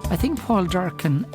I think Paul Durcan,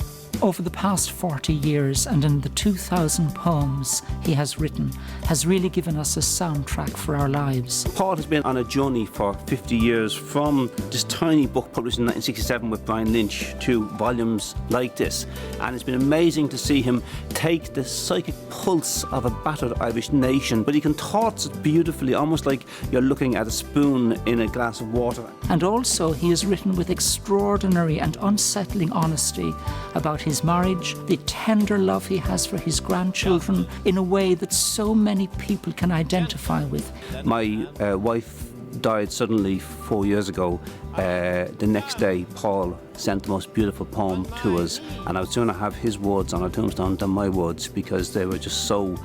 over the past 40 years and in the 2,000 poems he has written, has really given us a soundtrack for our lives. Paul has been on a journey for 50 years, from this tiny book published in 1967 with Brian Lynch to volumes like this. And it's been amazing to see him take the psychic pulse of a battered Irish nation, but he contorts it beautifully, almost like you're looking at a spoon in a glass of water. And also he has written with extraordinary and unsettling honesty about his marriage, the tender love he has for his grandchildren, in a way that so many people can identify with. My wife died suddenly 4 years ago. The next day, Paul sent the most beautiful poem to us, and I would sooner have his words on a tombstone than my words, because they were just so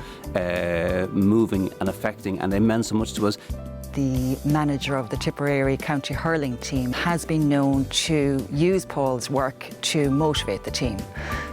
moving and affecting, and they meant so much to us. The manager of the Tipperary County Hurling team has been known to use Paul's work to motivate the team.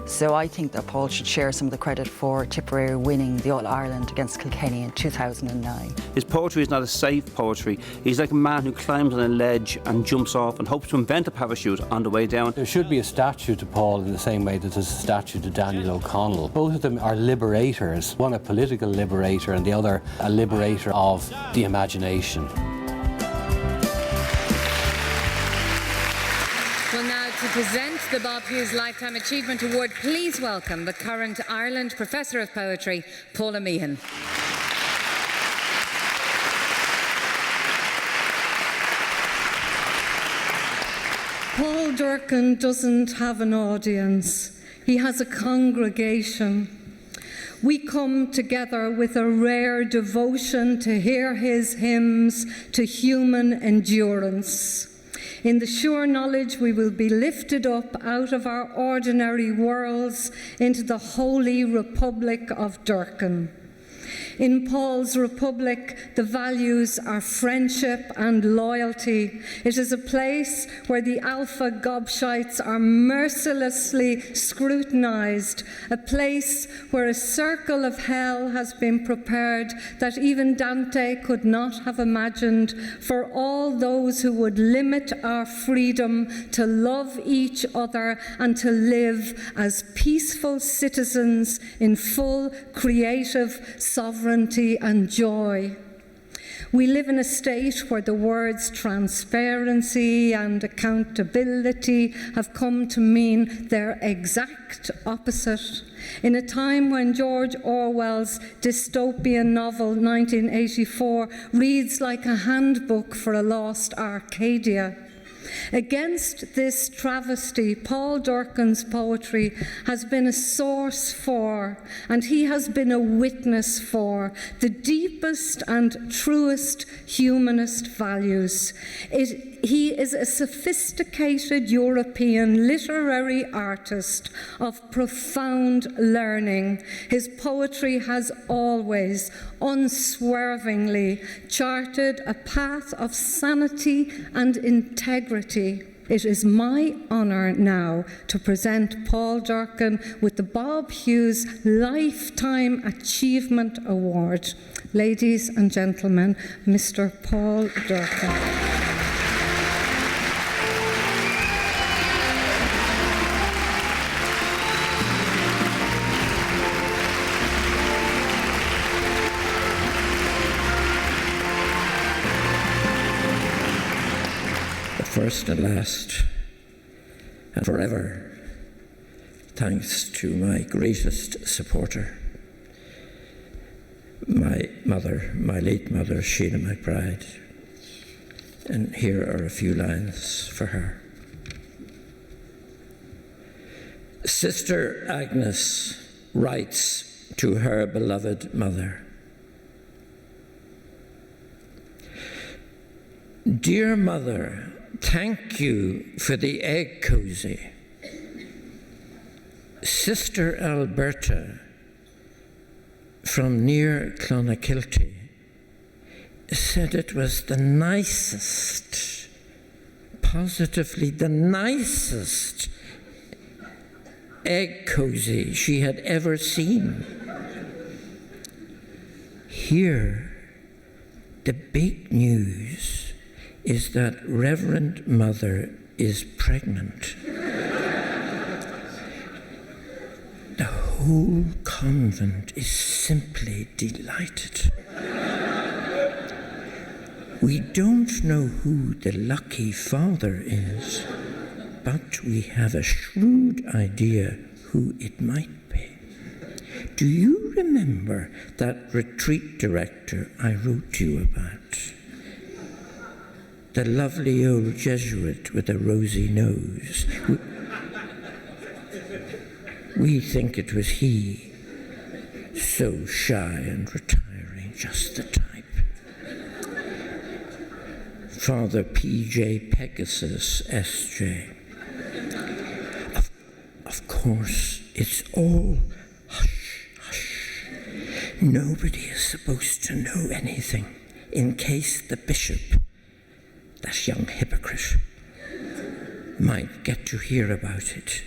So I think that Paul should share some of the credit for Tipperary winning the All-Ireland against Kilkenny in 2009. His poetry is not a safe poetry. He's like a man who climbs on a ledge and jumps off and hopes to invent a parachute on the way down. There should be a statue to Paul in the same way that there's a statue to Daniel O'Connell. Both of them are liberators, one a political liberator and the other a liberator of the imagination. Well, now to present the Bob Hughes Lifetime Achievement Award, please welcome the current Ireland Professor of Poetry, Paula Meehan. Paul Durcan doesn't have an audience. He has a congregation. We come together with a rare devotion to hear his hymns to human endurance. In the sure knowledge we will be lifted up out of our ordinary worlds into the holy Republic of Durcan. In Paul's Republic, the values are friendship and loyalty. It is a place where the alpha gobshites are mercilessly scrutinized, a place where a circle of hell has been prepared that even Dante could not have imagined for all those who would limit our freedom to love each other and to live as peaceful citizens in full creative sovereignty and joy. We live in a state where the words transparency and accountability have come to mean their exact opposite. In a time when George Orwell's dystopian novel 1984 reads like a handbook for a lost Arcadia. Against this travesty, Paul Durcan's poetry has been a source for, and he has been a witness for, the deepest and truest humanist values. He is a sophisticated European literary artist of profound learning. His poetry has always, unswervingly, charted a path of sanity and integrity. It is my honour now to present Paul Durcan with the Bob Hughes Lifetime Achievement Award. Ladies and gentlemen, Mr. Paul Durcan. First and last, and forever, thanks to my greatest supporter, my mother, my late mother, Sheila McBride. And here are a few lines for her. Sister Agnes writes to her beloved mother, Dear Mother, thank you for the egg cosy. Sister Alberta from near Clonakilty said it was the nicest, positively the nicest egg cosy she had ever seen. Here, the big news is that Reverend Mother is pregnant. whole convent is simply delighted. We don't know who the lucky father is, but we have a shrewd idea who it might be. Do you remember that retreat director I wrote you about? The lovely old Jesuit with a rosy nose. We think it was he. So shy and retiring, just the type. Father P.J. Pegasus, S.J. Of course, it's all hush, hush. Nobody is supposed to know anything in case the bishop, that young hypocrite, might get to hear about it.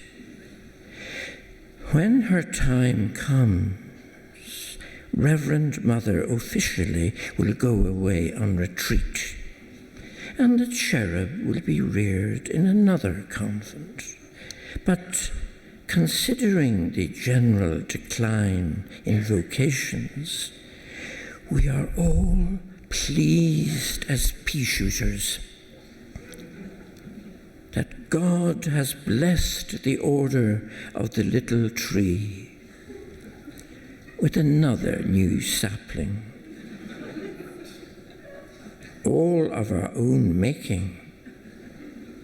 When her time comes, Reverend Mother officially will go away on retreat, and the cherub will be reared in another convent. But considering the general decline in vocations, we are all pleased as pea-shooters that God has blessed the order of the little tree with another new sapling, all of our own making,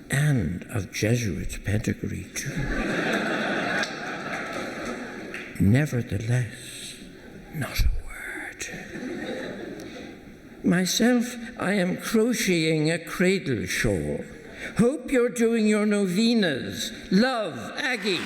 and of Jesuit pedigree too. Nevertheless, not a word. Myself, I am crocheting a cradle shawl. Hope you're doing your novenas. Love, Aggie.